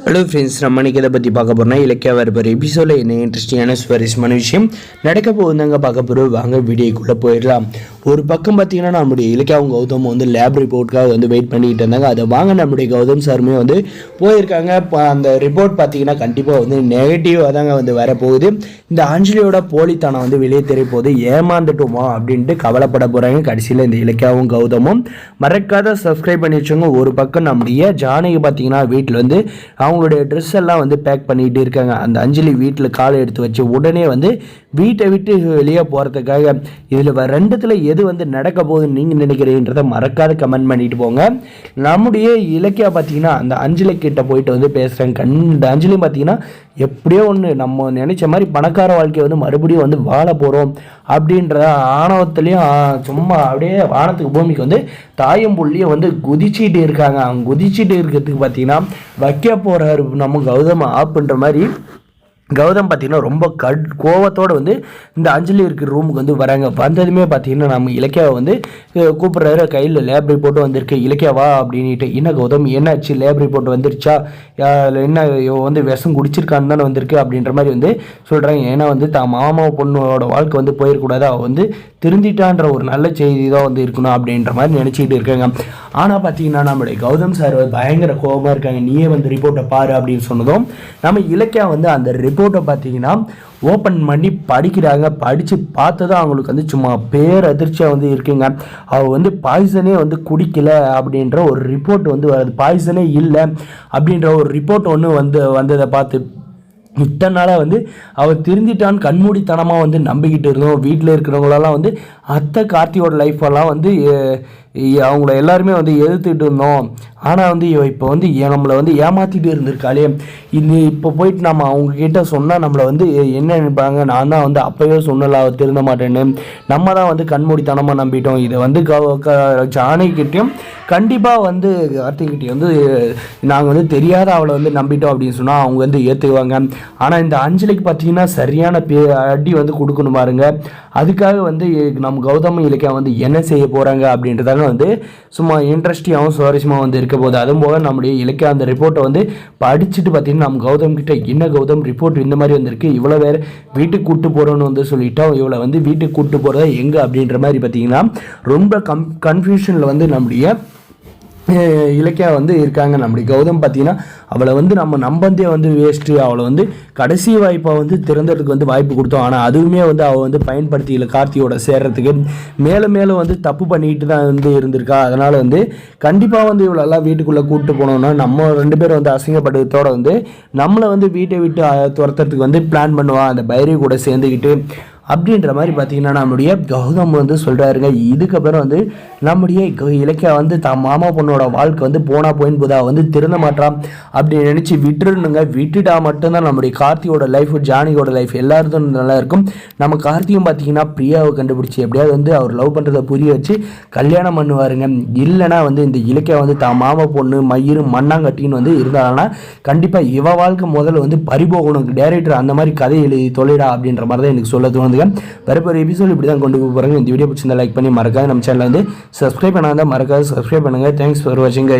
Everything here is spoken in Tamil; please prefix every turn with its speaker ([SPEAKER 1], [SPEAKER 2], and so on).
[SPEAKER 1] ஹலோ ஃப்ரெண்ட்ஸ், நம்ம இன்னைக்கு இதை பற்றி பார்க்க போகிறோம்னா இலக்கிய வரப்போகிற எபிசோடில் என்ன இன்ட்ரெஸ்டிங்கான சுவாரஸ்யமான விஷயம் நடக்க போகுதாங்க பார்க்க போகிறோம். வாங்க வீடியோக்குள்ளே போயிடலாம். ஒரு பக்கம் பார்த்தீங்கன்னா நம்முடைய இலக்கியாவும் கௌதம் வந்து லேப் ரிப்போர்ட்டுக்காக வந்து வெயிட் பண்ணிக்கிட்டு இருந்தாங்க. அதை வாங்க நம்முடைய கௌதம் சாருமே வந்து போயிருக்காங்க. அந்த ரிப்போர்ட் பார்த்தீங்கன்னா கண்டிப்பாக வந்து நெகட்டிவாக தாங்க வந்து வரப்போகுது. இந்த அஞ்சலியோட போலித்தனம் வந்து வெளியே தெரிய போகுது. ஏமாந்துட்டோமா அப்படின்ட்டு கவலைப்பட போகிறாங்க. கடைசியில் இந்த இலக்கியாவும் கௌதமும் மறக்காத சப்ஸ்கிரைப் பண்ணி வச்சவங்க. ஒரு பக்கம் நம்முடைய ஜானகி பார்த்தீங்கன்னா வீட்டில் வந்து அவங்களுடைய ட்ரெஸ் எல்லாம் வந்து பேக் பண்ணிகிட்டு இருக்காங்க. அந்த அஞ்சலி வீட்டில் காலை எடுத்து வச்சு உடனே வந்து வீட்டை விட்டு வெளியே போகிறதுக்காக. இதில் ரெண்டுத்தில் எது வந்து நடக்க போகுதுன்னு நீங்கள் நினைக்கிறீன்றதை மறக்காத கமெண்ட் பண்ணிட்டு போங்க. நம்முடைய இலக்கியா பார்த்தீங்கன்னா அந்த அஞ்சலி கிட்ட போயிட்டு வந்து பேசுகிறாங்க. இந்த அஞ்சலியும் பார்த்தீங்கன்னா எப்படியோ ஒன்று நம்ம நினைச்ச மாதிரி பணக்கார வாழ்க்கையை வந்து மறுபடியும் வந்து வாழ போகிறோம் அப்படின்ற ஆணவத்துலேயும் சும்மா அப்படியே வானத்துக்கு பூமிக்கு வந்து தாயம் புள்ளியும் வந்து குதிச்சிட்டு இருக்காங்க. அவங்க குதிச்சிட்டு இருக்கிறதுக்கு பார்த்தீங்கன்னா வைக்க போகிறாரு நம்ம கௌதம் ஆப்புன்ற மாதிரி. கௌதம் பார்த்தீங்கன்னா ரொம்ப கோவத்தோடு வந்து இந்த அஞ்சலி இருக்கிற ரூமுக்கு வந்து வராங்க. வந்ததுமே பார்த்தீங்கன்னா நம்ம இலக்கியாவை வந்து கூப்பிட்றாரு. கையில் லேப் ரிப்போர்ட் வந்திருக்கு. இலக்கியாவா அப்படின்ட்டு. என்ன கௌதம் என்னாச்சு, லேப் ரிப்போர்ட் வந்துருச்சா, என்ன வந்து விஷம் குடிச்சிருக்கான்னு தானே வந்திருக்கு அப்படின்ற மாதிரி வந்து சொல்கிறாங்க. ஏன்னா வந்து தான் மாமா பொண்ணோட வாழ்க்கை வந்து போயிடக்கூடாது, அவள் வந்து திருந்திட்டான்ற ஒரு நல்ல செய்தி தான் வந்து இருக்கணும் அப்படின்ற மாதிரி நினச்சிக்கிட்டு இருக்காங்க. ஆனால் பார்த்தீங்கன்னா நம்மளுடைய கௌதம் சார் பயங்கர கோபமாக இருக்காங்க. நீயே வந்து ரிப்போர்ட்டை பாரு அப்படின்னு சொன்னதும் நம்ம இலக்கியா வந்து அந்த ரிப்போர்ட்டை பார்த்தீங்கன்னா ஓப்பன் பண்ணி படிக்கிறாங்க. படித்து பார்த்ததும் அவங்களுக்கு வந்து சும்மா பேரதிர்ச்சியாக வந்து இருக்குங்க. அவள் வந்து பாய்சனே வந்து குடிக்கலை அப்படின்ற ஒரு ரிப்போர்ட் வந்து வருது. பாய்சனே இல்லை அப்படின்ற ஒரு ரிப்போர்ட் ஒன்று வந்ததை பார்த்து இத்தனை நாளாக வந்து அவள் திருந்திட்டான்னு கண்மூடித்தனமாக வந்து நம்பிக்கிட்டு இருந்தோம். வீட்டில் இருக்கிறவங்களெல்லாம் வந்து அத்தை கார்த்தியோட லைஃப்பெல்லாம் வந்து அவங்கள எல்லாருமே வந்து எதிர்த்துட்டு இருந்தோம். ஆனால் வந்து இப்போ வந்து நம்மளை வந்து ஏமாற்றிட்டு இருந்திருக்காளே. இப்போ போயிட்டு நம்ம அவங்கக்கிட்ட சொன்னால் நம்மளை வந்து என்ன நினைப்பாங்க. நான் தான் வந்து அப்போயே சொன்னல அவள் திருந்த மாட்டேன்னு. நம்ம தான் வந்து கண்மூடித்தனமாக நம்பிட்டோம். இதை வந்து ஜானகிட்டையும் கண்டிப்பாக வந்து கார்த்திகிட்டையும் வந்து நாங்கள் வந்து தெரியாத அவளை வந்து நம்பிட்டோம் அப்படின்னு சொன்னால் அவங்க வந்து ஏற்றுக்குவாங்க. ஆனால் இந்த அஞ்சலிக்கு பார்த்தீங்கன்னா சரியான அடி வந்து கொடுக்கணும் பாருங்க. அதுக்காக வந்து நம்ம கௌதம இலக்கியா வந்து என்ன செய்ய போகிறாங்க அப்படின்றதால வந்து சும்மா இன்ட்ரெஸ்டிங்காகவும் சுவாரஸ்யமாக வந்து இருக்க போகுது. அதுவும் போக நம்முடைய இலக்கியா அந்த ரிப்போர்ட்டை வந்து படிச்சுட்டு பார்த்தீங்கன்னா நம்ம கௌதம் கிட்ட என்ன கௌதம் ரிப்போர்ட் இந்த மாதிரி வந்திருக்கு, இவ்வளோ வேறு வீட்டுக்கு கூப்பிட்டு போகிறோன்னு வந்து சொல்லிட்டோம், இவ்வளோ வந்து வீட்டுக்கு கூப்பிட்டு போகிறதா எங்கே அப்படின்ற மாதிரி பார்த்தீங்கன்னா ரொம்ப கன்ஃபியூஷனில் வந்து நம்முடைய இலக்கியா வந்து இருக்காங்க. நம்முடைய கௌதம் பார்த்தீங்கன்னா அவளை வந்து நம்ம நம்பந்தே வந்து வேஸ்ட்டு. அவளை வந்து கடைசி வாய்ப்பை வந்து திறந்ததுக்கு வந்து வாய்ப்பு கொடுத்தோம். ஆனால் அதுவுமே வந்து அவள் வந்து பயன்படுத்தியில கார்த்தியோட சேர்றதுக்கு மேலும் மேலும் வந்து தப்பு பண்ணிட்டு தான் வந்து இருந்திருக்கா. அதனால் வந்து கண்டிப்பாக வந்து இவ்வளோலாம் வீட்டுக்குள்ளே கூப்பிட்டு போனோம்னா நம்ம ரெண்டு பேரும் வந்து அசிங்கப்படுறதோட வந்து நம்மளை வந்து வீட்டை விட்டு துரத்துறதுக்கு வந்து பிளான் பண்ணுவான் அந்த பைரவி கூட சேர்ந்துக்கிட்டு அப்படின்ற மாதிரி பார்த்தீங்கன்னா நம்முடைய கௌதம் வந்து சொல்கிறாருங்க. இதுக்கப்புறம் வந்து நம்முடைய இலக்கியா வந்து தான் மாமா பொண்ணோட வாழ்க்கை வந்து போனால் போயின்னு போதா வந்து திருந்த மாட்டான் அப்படின்னு நினச்சி விட்டுருணுங்க. விட்டுட்டா மட்டும்தான் நம்முடைய கார்த்தியோட லைஃப், ஜானகியோட லைஃப் எல்லாருக்கும் நல்லா இருக்கும். நம்ம கார்த்தியும் பார்த்தீங்கன்னா பிரியாவை கண்டுபிடிச்சி எப்படியாவது வந்து அவர் லவ் பண்ணுறதை புரிய வச்சு கல்யாணம் பண்ணுவாருங்க. இல்லைனா வந்து இந்த இலக்கியா வந்து தான் மாமா பொண்ணு மயிறு மண்ணாங்கட்டின்னு வந்து இருந்தாங்கன்னா கண்டிப்பாக இவ வாழ்க்கை முதல்ல வந்து பறிபோகணும். டைரக்டர் அந்த மாதிரி கதை எழுதி தொலைடா அப்படின்ற மாதிரி தான் எனக்கு சொல்ல தோணுது. வரப்போற எபிசோட் இப்படி தான் கொண்டு போகிறாங்க. இந்த வீடியோ பிடிச்சிருந்தா லைக் பண்ணி மறக்காது நம்ம சேனலை வந்து சப்ஸ்கிரைப் பண்ணாதான் மறக்காது சப்ஸ்கிரைப் பண்ணுங்கள். தேங்க்ஸ் ஃபார் வாட்சிங்.